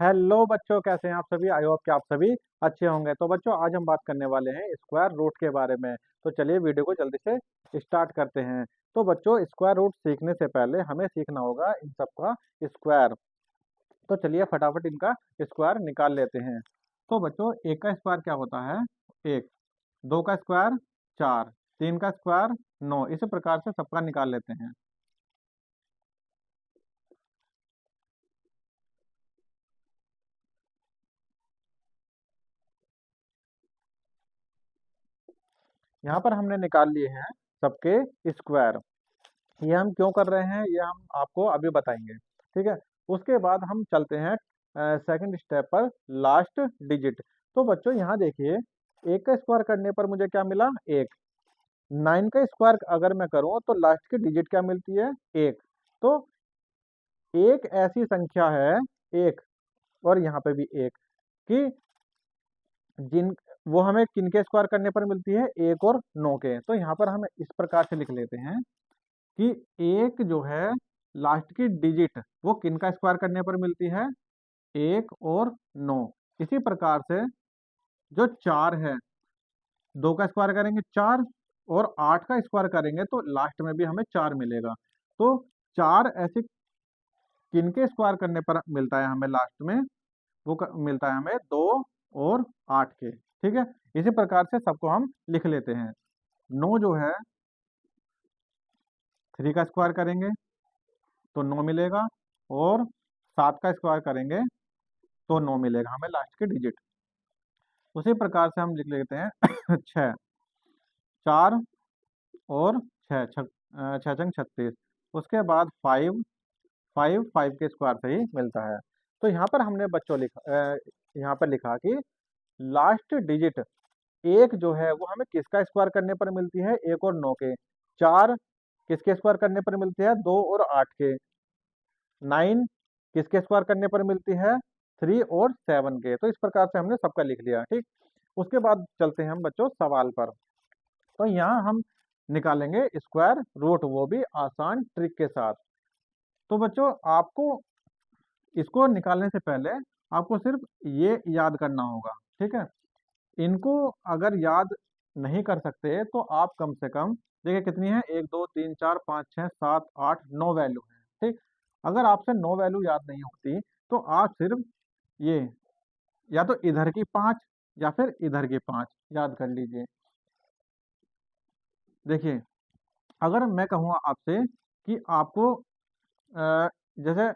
Hello बच्चों, कैसे हैं आप सभी। आई होप कि आप सभी अच्छे होंगे। तो बच्चों, आज हम बात करने वाले हैं स्क्वायर रूट के बारे में। तो चलिए वीडियो को जल्दी से स्टार्ट करते हैं। तो बच्चों, स्क्वायर रूट सीखने से पहले हमें सीखना होगा इन सब का स्क्वायर। तो चलिए फटाफट इनका स्क्वायर निकाल लेते हैं। तो बच्चों, एक का स्क्वायर क्या होता है? एक। दो का स्क्वायर 4। तीन का स्क्वायर 9। इसी प्रकार से सबका निकाल लेते हैं। यहाँ पर हमने निकाल लिए हैं सबके स्क्वायर। ये हम क्यों कर रहे हैं ये हम आपको अभी बताएंगे। ठीक है। उसके बाद हम चलते हैं सेकंड स्टेप पर, लास्ट डिजिट। तो बच्चों यहाँ देखिए, एक का स्क्वायर करने पर मुझे क्या मिला? एक। 9 का स्क्वायर अगर मैं करूं तो लास्ट की डिजिट क्या मिलती है? एक। तो एक ऐसी संख्या है, एक, और यहाँ पे भी एक, कि जिन वो हमें किनके स्क्वायर करने पर मिलती है? एक और 9 के। तो यहाँ पर हम इस प्रकार से लिख लेते हैं कि एक जो है लास्ट की डिजिट वो किनका स्क्वायर करने पर मिलती है? एक और 9। इसी प्रकार से जो 4 है, 2 का स्क्वायर करेंगे 4, और 8 का स्क्वायर करेंगे तो लास्ट में भी हमें 4 मिलेगा। तो 4 ऐसे किनके स्क्वायर करने पर मिलता है हमें लास्ट में? मिलता है हमें 2 और 8 के। ठीक है। इसी प्रकार से सबको हम लिख लेते हैं। 9 जो है 3 का स्क्वायर करेंगे तो 9 मिलेगा, और 7 का स्क्वायर करेंगे तो 9 मिलेगा हमें लास्ट के डिजिट। उसी प्रकार से हम लिख लेते हैं 6। 4 और 6, छः छंग 36। उसके बाद 5, 5 के स्क्वायर से ही मिलता है। तो यहाँ पर हमने बच्चों यहाँ पर लिखा कि लास्ट डिजिट एक जो है वो हमें किसका स्क्वायर करने पर मिलती है? एक और 9 के। 4 किसके स्क्वायर करने पर मिलती है? 2 और 8 के। 9 किसके स्क्वायर करने पर मिलती है? 3 और 7 के। तो इस प्रकार से हमने सबका लिख लिया। ठीक। उसके बाद चलते हैं हम बच्चों सवाल पर। तो यहाँ हम निकालेंगे स्क्वायर रूट, वो भी आसान ट्रिक के साथ। तो बच्चों, आपको इसको निकालने से पहले आपको सिर्फ ये याद करना होगा। ठीक है। इनको अगर याद नहीं कर सकते तो आप कम से कम, देखिए कितनी है, 1 2 3 4 5 6 7 8 9 वैल्यू है। ठीक। अगर आपसे 9 वैल्यू याद नहीं होती तो आप सिर्फ ये, या तो इधर की 5 या फिर इधर की 5 याद कर लीजिए। देखिए, अगर मैं कहूँ आपसे कि आपको जैसे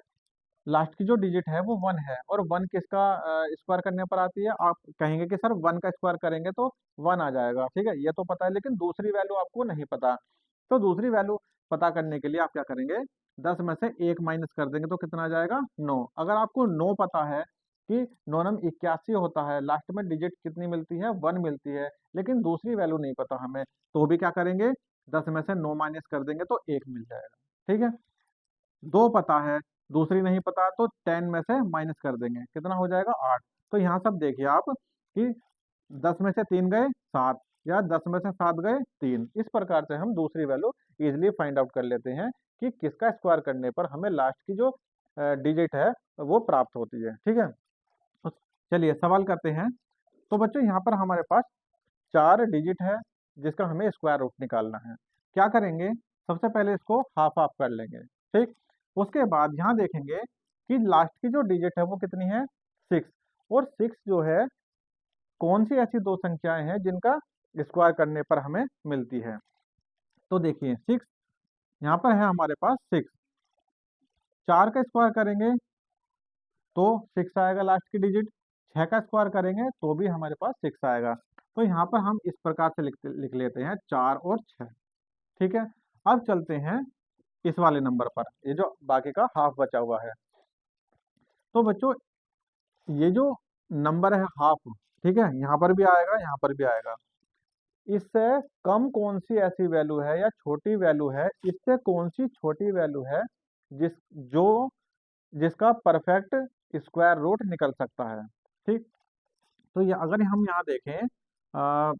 लास्ट की जो डिजिट है वो 1 है, और 1 किसका स्क्वायर करने पर आती है? आप कहेंगे कि सर 1 का स्क्वायर करेंगे तो 1 आ जाएगा। ठीक है, ये तो पता है, लेकिन दूसरी वैल्यू आपको नहीं पता। तो दूसरी वैल्यू पता करने के लिए आप क्या करेंगे? 10 में से 1 माइनस कर देंगे तो कितना आ जाएगा? 9। अगर आपको 9 पता है कि 9 नम 81 होता है, लास्ट में डिजिट कितनी मिलती है? 1 मिलती है, लेकिन दूसरी वैल्यू नहीं पता हमें, तो भी क्या करेंगे? 10 में से 9 माइनस कर देंगे तो 1 मिल जाएगा। ठीक है। 2 पता है, दूसरी नहीं पता, तो 10 में से माइनस कर देंगे, कितना हो जाएगा? 8। तो यहाँ सब देखिए आप कि 10 में से 3 गए 7, या 10 में से 7 गए 3। इस प्रकार से हम दूसरी वैल्यू इजिली फाइंड आउट कर लेते हैं कि किसका स्क्वायर करने पर हमें लास्ट की जो डिजिट है वो प्राप्त होती है। ठीक है। तो चलिए सवाल करते हैं। तो बच्चों, यहाँ पर हमारे पास 4 डिजिट है जिसका हमें स्क्वायर रूट निकालना है। क्या करेंगे? सबसे पहले इसको हाफ हाफ कर लेंगे। ठीक। उसके बाद यहाँ देखेंगे कि लास्ट की जो डिजिट है वो कितनी है? 6। और 6 जो है, कौन सी ऐसी दो संख्याएं हैं जिनका स्क्वायर करने पर हमें मिलती है? तो देखिए 6 यहाँ पर है हमारे पास 6। 4 का स्क्वायर करेंगे तो 6 आएगा लास्ट की डिजिट। 6 का स्क्वायर करेंगे तो भी हमारे पास 6 आएगा। तो यहाँ पर हम इस प्रकार से लिख लेते हैं 4 और 6। ठीक है। अब चलते हैं इस वाले नंबर पर, ये जो बाकी का हाफ बचा हुआ है। तो बच्चों, ये जो नंबर है हाफ, ठीक है, यहाँ पर भी आएगा, यहाँ पर भी आएगा। इससे कम कौन सी ऐसी वैल्यू है या छोटी वैल्यू है, इससे कौन सी छोटी वैल्यू है जिस जो जिसका परफेक्ट स्क्वायर रूट निकल सकता है? ठीक। तो ये अगर हम यहाँ देखें, आ,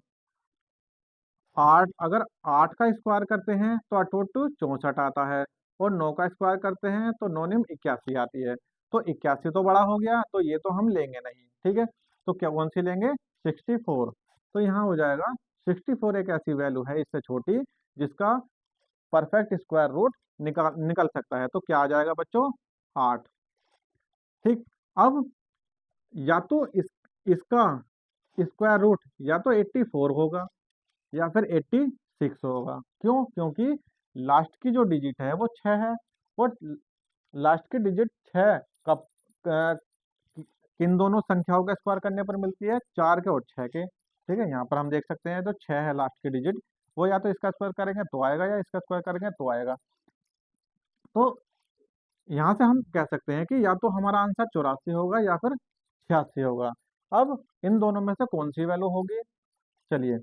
8, अगर 8 का स्क्वायर करते हैं तो 8 64 आता है, और 9 का स्क्वायर करते हैं तो 9 81 आती है। तो 81 तो बड़ा हो गया, तो ये तो हम लेंगे नहीं, ठीक है। तो क्या कौन सी लेंगे? 64। तो यहाँ हो जाएगा 64 एक ऐसी वैल्यू है इससे छोटी जिसका परफेक्ट स्क्वायर रूट निकाल निकल सकता है। तो क्या आ जाएगा बच्चों? 8। ठीक। अब या तो इसका स्क्वायर रूट या तो 84 होगा या फिर 86 होगा। क्यों? क्योंकि लास्ट की जो डिजिट है वो 6 है, और लास्ट की डिजिट 6 कब किन दोनों संख्याओं का स्क्वायर करने पर मिलती है? 4 के और 6 के। ठीक है, यहाँ पर हम देख सकते हैं तो 6 है लास्ट की डिजिट, वो या तो इसका स्क्वायर करेंगे तो आएगा या इसका स्क्वायर करेंगे तो आएगा। तो यहाँ से हम कह सकते हैं कि या तो हमारा आंसर 84 होगा या फिर 86 होगा। अब इन दोनों में से कौन सी वैल्यू होगी? चलिए,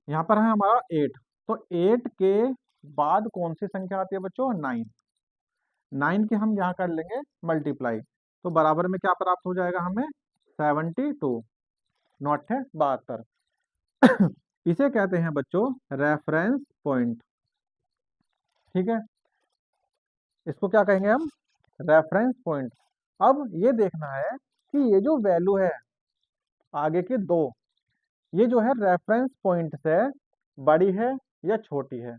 यहाँ पर है हमारा 8, तो 8 के बाद कौन सी संख्या आती है बच्चों? 9। 9 की हम यहाँ कर लेंगे मल्टीप्लाई, तो बराबर में क्या प्राप्त हो जाएगा हमें? 72। नॉट है 72। इसे कहते हैं बच्चों रेफरेंस पॉइंट। ठीक है, इसको क्या कहेंगे हम? Reference point. अब ये देखना है कि ये जो वैल्यू है आगे के दो, ये जो है रेफरेंस पॉइंट से बड़ी है या छोटी है।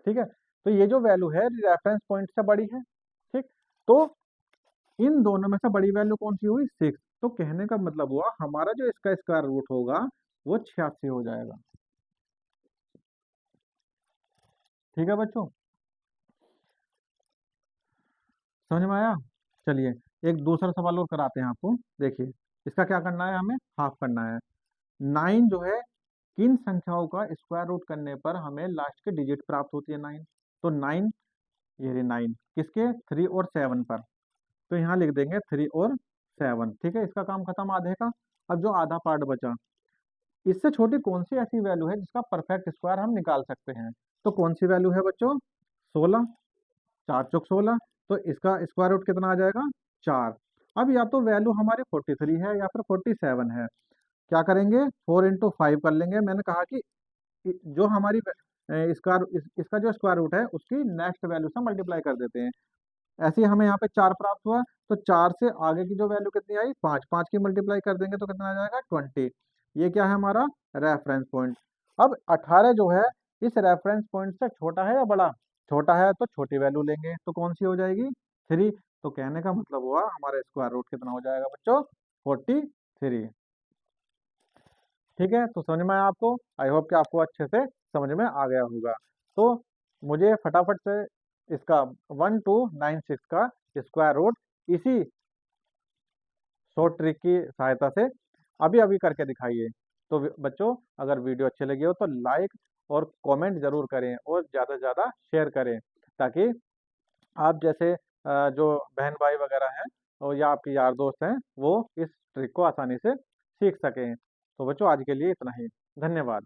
ठीक है, तो ये जो वैल्यू है रेफरेंस पॉइंट से बड़ी है। ठीक, तो इन दोनों में से बड़ी वैल्यू कौन सी हुई? 6। तो कहने का मतलब हुआ हमारा जो इसका स्क्वायर रूट होगा वो 86 हो जाएगा। ठीक है बच्चों, समझ में आया? चलिए, एक दूसरा सवाल और कराते हैं आपको। देखिए, इसका क्या करना है, हमें हाफ करना है। 9 जो है किन संख्याओं का स्क्वायर रूट करने पर हमें लास्ट की डिजिट प्राप्त होती है? 9। तो 9, ये रही 9 किसके? 3 और 7 पर। तो यहाँ लिख देंगे 3 और 7। ठीक है, इसका काम खत्म आधे का। अब जो आधा पार्ट बचा, इससे छोटी कौन सी ऐसी वैल्यू है जिसका परफेक्ट स्क्वायर हम निकाल सकते हैं? तो कौन सी वैल्यू है बच्चों? 16। 4 चौक 16, तो इसका स्क्वायर रूट कितना आ जाएगा? 4। अब या तो वैल्यू हमारी 43 है या फिर 47 है। क्या करेंगे? 4 इंटू 5 कर लेंगे। मैंने कहा कि जो हमारी इसका जो स्क्वायर रूट है उसकी नेक्स्ट वैल्यू से मल्टीप्लाई कर देते हैं। ऐसे ही हमें यहाँ पे 4 प्राप्त हुआ, तो 4 से आगे की जो वैल्यू कितनी आई? 5। 5 की मल्टीप्लाई कर देंगे तो कितना आ जाएगा? 20। ये क्या है हमारा? Reference point. अब 18 जो है इस रेफरेंस पॉइंट से छोटा है या बड़ा? छोटा है, तो छोटी वैल्यू लेंगे, तो कौन सी हो जाएगी? 3। तो कहने का मतलब हुआ हमारा स्क्वायर रूट कितना हो जाएगा बच्चों? 43। ठीक है, तो समझ में आया आपको? आई होप कि आपको अच्छे से समझ में आ गया होगा। तो मुझे फटाफट से इसका 1296 का स्क्वायर रूट इसी शॉर्ट ट्रिक की सहायता से अभी अभी करके दिखाइए। तो बच्चों, अगर वीडियो अच्छी लगी हो तो लाइक और कमेंट जरूर करें और ज़्यादा से ज़्यादा शेयर करें, ताकि आप जैसे जो बहन भाई वगैरह हैं और या आपके यार दोस्त हैं वो इस ट्रिक को आसानी से सीख सकें। तो बच्चों, आज के लिए इतना ही। धन्यवाद।